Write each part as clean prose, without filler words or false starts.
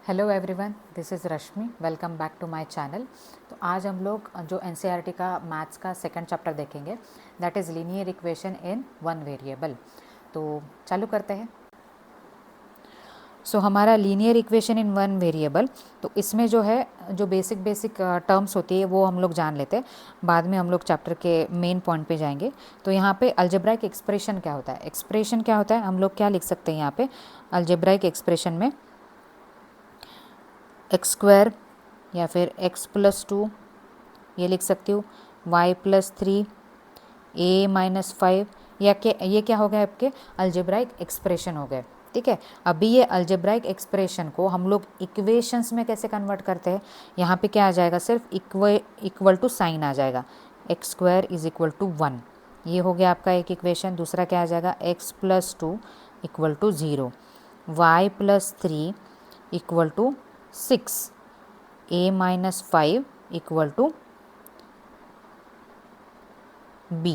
Hello everyone, this is Rashmi. Welcome back to my channel. तो आज हम लोग जो एनसीईआरटी का मैथ्स का सेकंड चैप्टर देखेंगे, that is linear equation in one variable. तो चालू करते हैं। हमारा linear equation in one variable, तो इसमें जो है जो बेसिक टर्म्स होती है वो हम लोग जान लेते हैं। बाद में हम लोग चैप्टर के मेन पॉइंट पे जाएंगे। तो यहाँ पे अलजेब्राइक एक्सप्रेशन क्या होता है, हम लोग क्या लिख सकते हैं यहाँ पे अलजेब्राइक एक्सप्रेशन में एक्स स्क्वायर या फिर x+2 ये लिख सकती हूँ, y+3 a-5 या ये क्या हो गया आपके अल्जेब्राइक एक्सप्रेशन हो गए। ठीक है, अभी ये अल्जेब्राइक एक्सप्रेशन को हम लोग इक्वेशंस में कैसे कन्वर्ट करते हैं, यहाँ पे क्या आ जाएगा, सिर्फ इक्वल टू साइन आ जाएगा, x² = 1। ये हो गया आपका एक इक्वेशन। दूसरा क्या आ जाएगा, x+2 = 0, y+3 = 6, a-5 = b।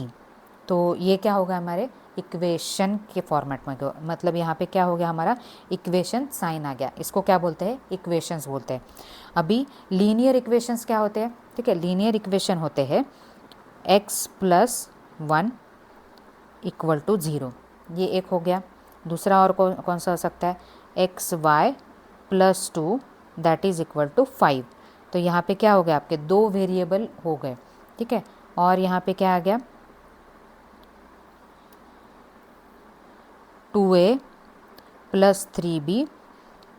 तो ये क्या होगा हमारे इक्वेशन के फॉर्मेट में, मतलब यहाँ पे क्या हो गया हमारा इक्वेशन साइन आ गया। इसको क्या बोलते हैं, इक्वेशंस बोलते हैं। अभी लीनियर इक्वेशंस क्या होते हैं, ठीक है, लीनियर इक्वेशन होते हैं x+1 = 0, ये एक हो गया। दूसरा और कौन सा हो सकता है, xy+2 = 5। तो यहाँ पे क्या हो गया, आपके दो वेरिएबल हो गए। ठीक है, और यहाँ पे क्या आ गया, 2a + 3b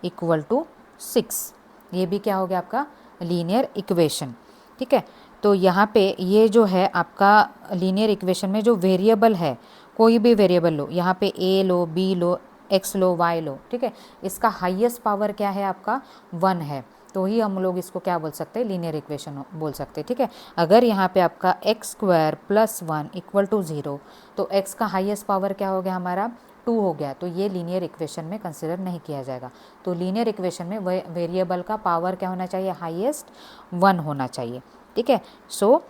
= 6। ये भी क्या हो गया आपका लीनियर इक्वेशन। ठीक है, तो यहाँ पे ये जो है आपका लीनियर इक्वेशन में जो वेरिएबल है, कोई भी वेरिएबल लो, यहाँ पे a low, b low, x low, y लो, ठीक है, इसका हाईएस्ट पावर क्या है आपका 1 है, तो ही हम लोग इसको क्या बोल सकते हैं, लीनियर इक्वेशन बोल सकते हैं। ठीक है, अगर यहाँ पे आपका x² + 1 = 0, तो x का हाईएस्ट पावर क्या हो गया हमारा 2 हो गया, तो ये लीनियर इक्वेशन में कंसिडर नहीं किया जाएगा। तो लीनियर इक्वेशन में वेरिएबल का पावर क्या होना चाहिए, हाईएस्ट 1 होना चाहिए। ठीक है, सो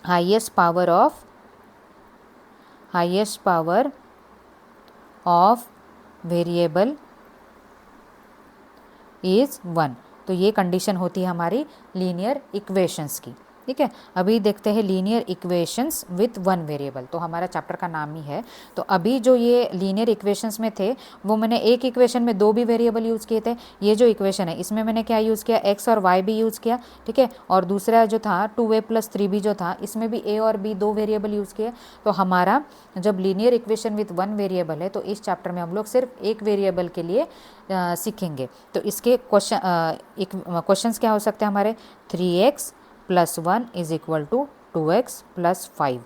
highest power of variable is 1। तो ये कंडीशन होती है हमारी लीनियर इक्वेशंस की। ठीक है, अभी देखते हैं linear equations with one variable, तो हमारा चैप्टर का नाम ही है। तो अभी जो ये लीनियर इक्वेशंस में थे, वो मैंने एक इक्वेशन में दो भी वेरिएबल यूज़ किए थे। ये जो इक्वेशन है इसमें मैंने क्या यूज़ किया, x और y भी यूज़ किया। ठीक है, और दूसरा जो था 2a + 3b जो था, इसमें भी a और b दो वेरिएबल यूज़ किए। तो हमारा जब linear equation with one variable है, तो इस चैप्टर में हम लोग सिर्फ एक वेरिएबल के लिए सीखेंगे। तो इसके क्वेश्चंस क्या हो सकते हैं हमारे, 3x + 1 = 2x + 5।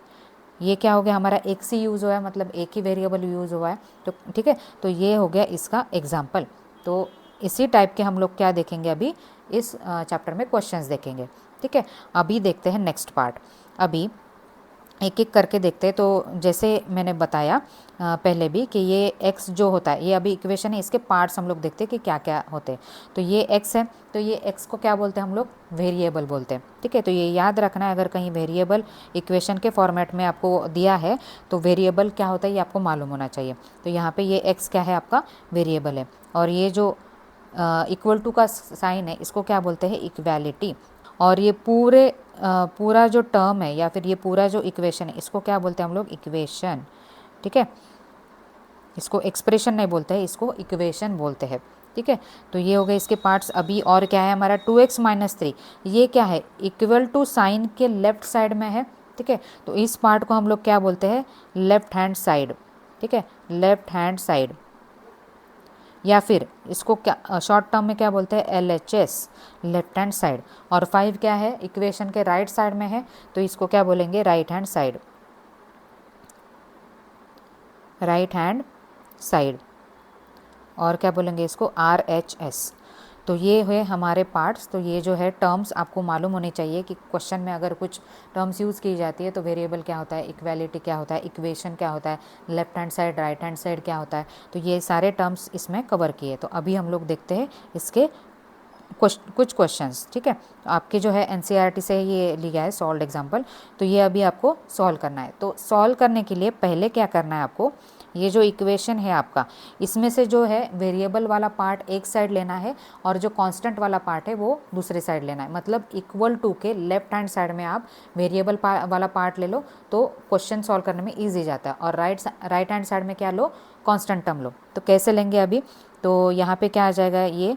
ये क्या हो गया हमारा, एक सी यूज़ हुआ है, मतलब एक ही वेरिएबल यूज़ हुआ है। तो ठीक है, तो ये हो गया इसका एग्जाम्पल। तो इसी टाइप के हम लोग क्या देखेंगे, अभी इस चैप्टर में क्वेश्चंस देखेंगे। ठीक है, अभी देखते हैं नेक्स्ट पार्ट। अभी एक एक करके देखते हैं। तो जैसे मैंने बताया पहले भी कि ये x जो होता है, ये अभी इक्वेशन है, इसके पार्ट्स हम लोग देखते हैं कि क्या क्या होते हैं। तो ये x है, तो ये x को क्या बोलते हैं हम लोग, वेरिएबल बोलते हैं। ठीक है, तो ये याद रखना है, अगर कहीं वेरिएबल इक्वेशन के फॉर्मेट में आपको दिया है, तो वेरिएबल क्या होता है ये आपको मालूम होना चाहिए। तो यहाँ पर ये x क्या है, आपका वेरिएबल है। और ये जो = का साइन है, इसको क्या बोलते हैं, इक्वालिटी। और ये पूरा जो टर्म है या फिर ये पूरा जो इक्वेशन है, इसको क्या बोलते हैं हम लोग, इक्वेशन। ठीक है, इसको एक्सप्रेशन नहीं बोलते हैं, इसको इक्वेशन बोलते हैं। ठीक है, तो ये हो गए इसके पार्ट्स। अभी और क्या है हमारा, 2x - 3, ये क्या है, = साइन के लेफ्ट साइड में है। ठीक है, तो इस पार्ट को हम लोग क्या बोलते हैं, लेफ्ट हैंड साइड। ठीक है, लेफ्ट हैंड साइड, या फिर इसको क्या शॉर्ट टर्म में क्या बोलते हैं, LHS, लेफ्ट हैंड साइड। और 5 क्या है, इक्वेशन के राइट साइड में है, तो इसको क्या बोलेंगे, right hand side, right hand side. और क्या बोलेंगे इसको, RHS। तो ये हुए हमारे पार्ट्स। तो ये जो है टर्म्स आपको मालूम होने चाहिए कि क्वेश्चन में अगर कुछ टर्म्स यूज़ की जाती है, तो वेरिएबल क्या होता है, इक्वालिटी क्या होता है, इक्वेशन क्या होता है, left hand side, right hand side क्या होता है। तो ये सारे टर्म्स इसमें कवर किए। तो अभी हम लोग देखते हैं इसके कुछ क्वेश्चंस। ठीक है, तो आपके जो है एनसीईआरटी से ये लिया है सॉल्व एग्जाम्पल, तो ये अभी आपको सॉल्व करना है। तो सॉल्व करने के लिए पहले क्या करना है आपको, ये जो इक्वेशन है आपका, इसमें से जो है वेरिएबल वाला पार्ट एक साइड लेना है और जो कांस्टेंट वाला पार्ट है वो दूसरे साइड लेना है। मतलब इक्वल टू के लेफ्ट हैंड साइड में आप वेरिएबल वाला पार्ट ले लो तो क्वेश्चन सॉल्व करने में ईजी जाता है, और राइट हैंड साइड में क्या लो, कांस्टेंट टर्म लो। तो कैसे लेंगे अभी, तो यहाँ पे क्या आ जाएगा, ये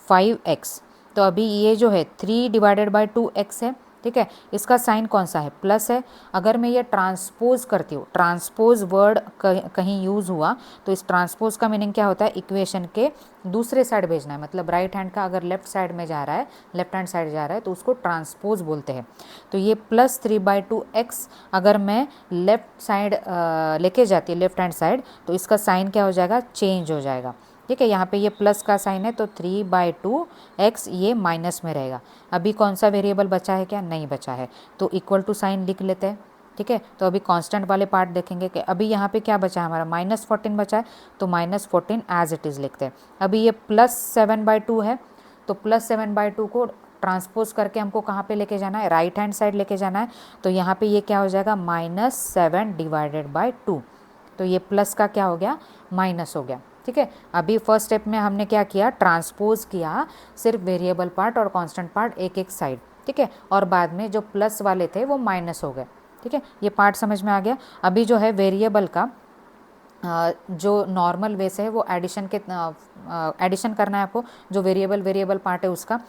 5x। तो अभी ये जो है 3 डिवाइडेड बाई 2x है, ठीक है। इसका साइन कौन सा है, प्लस है। अगर मैं ये ट्रांसपोज करती हूँ, ट्रांसपोज वर्ड कहीं यूज़ हुआ तो इस ट्रांसपोज का मीनिंग क्या होता है, इक्वेशन के दूसरे साइड भेजना है। मतलब राइट हैंड का अगर लेफ्ट साइड में जा रहा है, लेफ्ट हैंड साइड जा रहा है तो उसको ट्रांसपोज बोलते हैं। तो ये प्लस 3/2x अगर मैं लेफ्ट साइड लेके जाती है, लेफ्ट हैंड साइड, तो इसका साइन क्या हो जाएगा, चेंज हो जाएगा, ठीक है। यहाँ पे ये प्लस का साइन है तो 3/2x ये माइनस में रहेगा। अभी कौन सा वेरिएबल बचा है, क्या नहीं बचा है, तो इक्वल टू साइन लिख लेते हैं, ठीक है। तो अभी कांस्टेंट वाले पार्ट देखेंगे कि अभी यहाँ पे क्या बचा है हमारा, -14 बचा है, तो -14 एज इट इज़ लिखते हैं। अभी ये +7/2 है, तो +7/2 को ट्रांसपोज करके हमको कहाँ पे लेके जाना है, राइट हैंड साइड लेके जाना है। तो यहाँ पे ये क्या हो जाएगा, -7/2। तो ये प्लस का क्या हो गया, माइनस हो गया, ठीक है। अभी फर्स्ट स्टेप में हमने क्या किया, ट्रांसपोज किया सिर्फ वेरिएबल पार्ट और कांस्टेंट पार्ट एक एक साइड, ठीक है। और बाद में जो प्लस वाले थे वो माइनस हो गए, ठीक है। ये पार्ट समझ में आ गया। अभी जो है वेरिएबल का जो नॉर्मल वे से है वो एडिशन करना है आपको। जो वेरिएबल पार्ट है उसका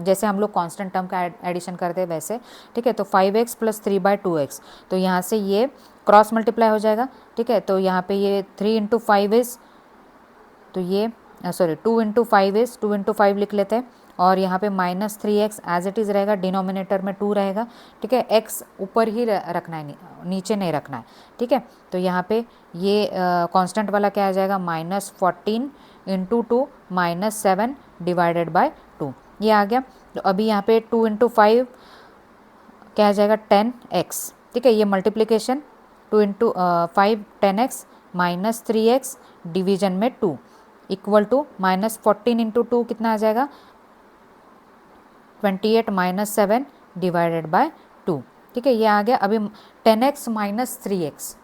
जैसे हम लोग कांस्टेंट टर्म का एडिशन करते हैं वैसे, ठीक है। तो 5x + 3/2x, तो यहाँ से ये क्रॉस मल्टीप्लाई हो जाएगा, ठीक है। तो यहाँ पे ये 3 × 5 इज़, तो ये 2 × 5 इज़ 2 × 5 लिख लेते हैं। और यहाँ पे -3x एज इट इज़ रहेगा, डिनोमिनेटर में 2 रहेगा, ठीक है। x ऊपर ही रखना है, नीचे नहीं रखना है, ठीक है। तो यहाँ पे ये कांस्टेंट वाला क्या आ जाएगा, -14 × 2 -7 डिवाइडेड बाय 2, ये आ गया। तो अभी यहाँ पे 2 × 5 क्या आ जाएगा, 10x, ठीक है। ये मल्टीप्लिकेशन 2 × 5 10x -3x डिवीजन में 2 इक्वल टू -14 × 2 कितना आ जाएगा, 28 -7 डिवाइडेड बाय 2, ठीक है। ये आ गया। अभी 10x -3x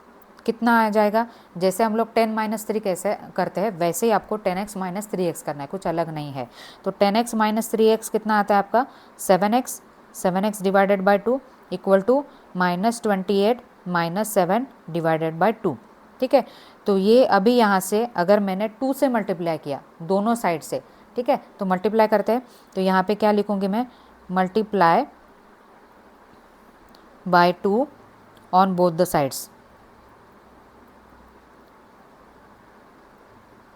कितना आ जाएगा, जैसे हम लोग 10 - 3 कैसे करते हैं वैसे ही आपको 10x - 3x करना है, कुछ अलग नहीं है। तो 10x - 3x कितना आता है आपका, 7x divided by 2 equal to -28 -7 divided by 2, ठीक है। तो ये अभी यहाँ से अगर मैंने 2 से मल्टीप्लाई किया दोनों साइड से, ठीक है, तो मल्टीप्लाई करते हैं। तो यहाँ पे क्या लिखूँगी मैं, multiply by 2 on both the sides.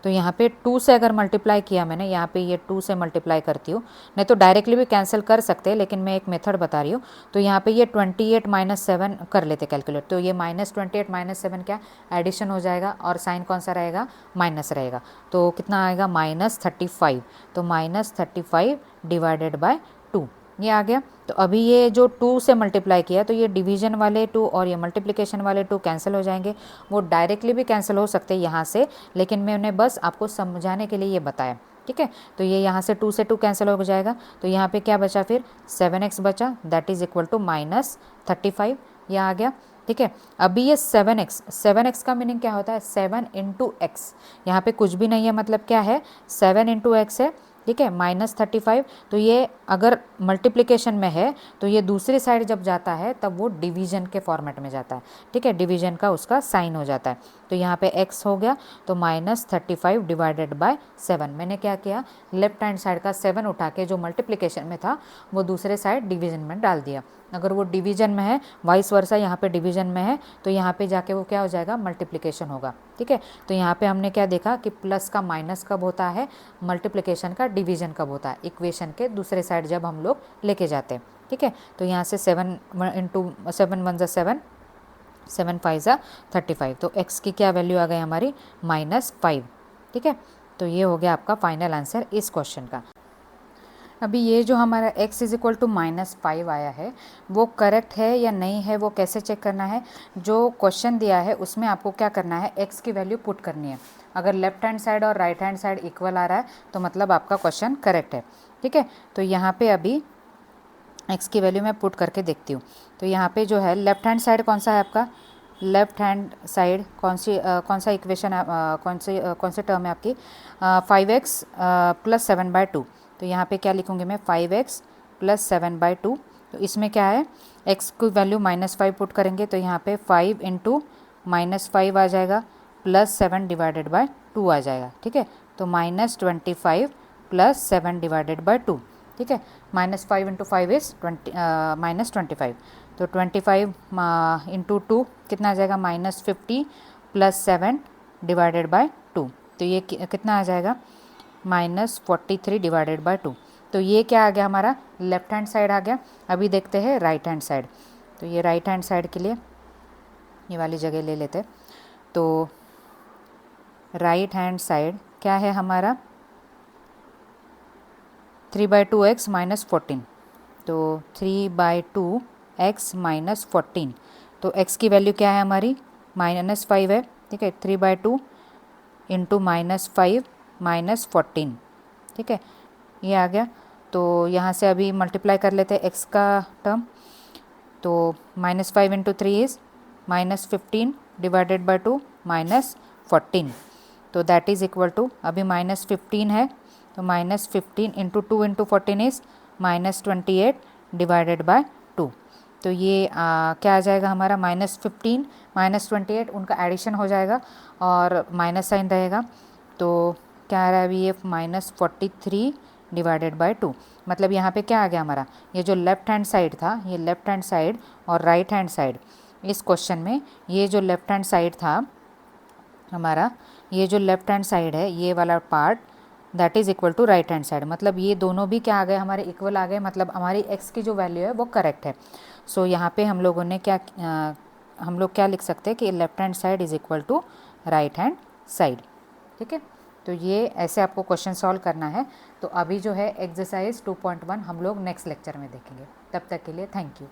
तो यहाँ पे 2 से अगर मल्टीप्लाई किया मैंने, यहाँ पे ये 2 से मल्टीप्लाई करती हूँ, नहीं तो डायरेक्टली भी कैंसिल कर सकते हैं, लेकिन मैं एक मेथड बता रही हूँ। तो यहाँ पे ये 28 -7 कर लेते कैलकुलेट, तो ये -28 -7 क्या एडिशन हो जाएगा, और साइन कौन सा रहेगा, माइनस रहेगा। तो कितना आएगा, -35। तो -35 डिवाइडेड बाय 2 ये आ गया। तो अभी ये जो 2 से मल्टीप्लाई किया तो ये डिवीजन वाले 2 और ये मल्टीप्लिकेशन वाले 2 कैंसिल हो जाएंगे। वो डायरेक्टली भी कैंसिल हो सकते हैं यहाँ से, लेकिन मैंने बस आपको समझाने के लिए ये बताया, ठीक है। तो ये यहाँ से 2 से 2 कैंसिल हो जाएगा। तो यहाँ पे क्या बचा, फिर 7x बचा, दैट इज़ इक्वल टू -35, ये आ गया, ठीक है। अभी ये 7x का मीनिंग क्या होता है, 7 × x, यहाँ पे कुछ भी नहीं है, मतलब क्या है, 7 × x है, ठीक है, -35। तो ये अगर मल्टीप्लिकेशन में है तो ये दूसरी साइड जब जाता है तब वो डिवीजन के फॉर्मेट में जाता है, ठीक है, डिवीजन का उसका साइन हो जाता है। तो यहाँ पे x हो गया, तो -35 डिवाइडेड बाय 7। मैंने क्या किया, लेफ्ट हैंड साइड का 7 उठा के जो मल्टीप्लिकेशन में था वो दूसरे साइड डिवीजन में डाल दिया। अगर वो डिवीजन में है, वाइस वर्सा यहाँ पे डिवीजन में है, तो यहाँ पे जाके वो क्या हो जाएगा, मल्टीप्लिकेशन होगा, ठीक है। तो यहाँ पे हमने क्या देखा कि प्लस का माइनस कब होता है, मल्टीप्लिकेशन का डिवीजन कब होता है, इक्वेशन के दूसरे साइड जब हम लोग लेके जाते हैं, ठीक है। तो यहाँ से 7 × 7 = 7, 7 × 5 = 35। तो x की क्या वैल्यू आ गई हमारी, -5, ठीक है। तो ये हो गया आपका फाइनल आंसर इस क्वेश्चन का। अभी ये जो हमारा x = -5 आया है वो करेक्ट है या नहीं है, वो कैसे चेक करना है। जो क्वेश्चन दिया है उसमें आपको क्या करना है, x की वैल्यू पुट करनी है। अगर लेफ्ट हैंड साइड और राइट हैंड साइड इक्वल आ रहा है तो मतलब आपका क्वेश्चन करेक्ट है, ठीक है। तो यहाँ पे अभी x की वैल्यू मैं पुट करके देखती हूँ। तो यहाँ पे जो है लेफ्ट हैंड साइड कौन सा है आपका, लेफ्ट हैंड साइड कौन सा इक्वेशन कौन से टर्म है आपकी 5x प्लस 7/2। तो यहाँ पे क्या लिखूँगी मैं 5x प्लस 7/2। तो इसमें क्या है x की वैल्यू -5 पुट करेंगे तो यहाँ पे 5 इंटू -5 आ जाएगा प्लस 7 डिवाइडेड बाय 2 आ जाएगा। ठीक है, तो -25 प्लस 7 डिवाइडेड बाय 2। ठीक है, -5 इंटू 5 इज़ -25। तो 25 इंटू 2 कितना आ जाएगा -50 प्लस 7 डिवाइडेड बाय 2। तो ये कितना आ जाएगा -43 डिवाइडेड बाय 2। तो ये क्या आ गया हमारा लेफ्ट हैंड साइड आ गया। अभी देखते हैं राइट हैंड साइड। तो ये राइट हैंड साइड के लिए ये वाली जगह ले लेते हैं। तो राइट हैंड साइड क्या है हमारा 3/2x माइनस 14। तो 3/2x माइनस 14। तो x की वैल्यू क्या है हमारी -5 है। ठीक है, 3/2 इंटू -5 -14। ठीक है, ये आ गया। तो यहाँ से अभी मल्टीप्लाई कर लेते हैं x का टर्म। तो -5 इंटू 3 इज़ -15 डिवाइडेड बाय 2 -14। तो दैट इज़ इक्वल टू अभी -15 है तो -15 into 2 into 14 is -28 divided by 2। तो ये क्या आ जाएगा हमारा -15 -28 उनका एडिशन हो जाएगा और माइनस साइन रहेगा। तो क्या आ रहा है अभी ये -43 डिवाइडेड बाय 2। मतलब यहाँ पे क्या आ गया हमारा ये जो लेफ्ट हैंड साइड था, ये लेफ्ट हैंड साइड और राइट हैंड साइड इस क्वेश्चन में ये जो लेफ्ट हैंड साइड था हमारा, ये जो लेफ्ट हैंड साइड है ये वाला part that is equal to right hand side. मतलब ये दोनों भी क्या आ गए हमारे इक्वल आ गए। मतलब हमारी x की जो वैल्यू है वो करेक्ट है। सो यहाँ पे हम लोगों ने हम लोग क्या लिख सकते हैं कि left hand side is equal to right hand side. ठीक है, तो ये ऐसे आपको क्वेश्चन सॉल्व करना है। तो अभी जो है एक्सरसाइज 2.1 हम लोग नेक्स्ट लेक्चर में देखेंगे। तब तक के लिए थैंक यू।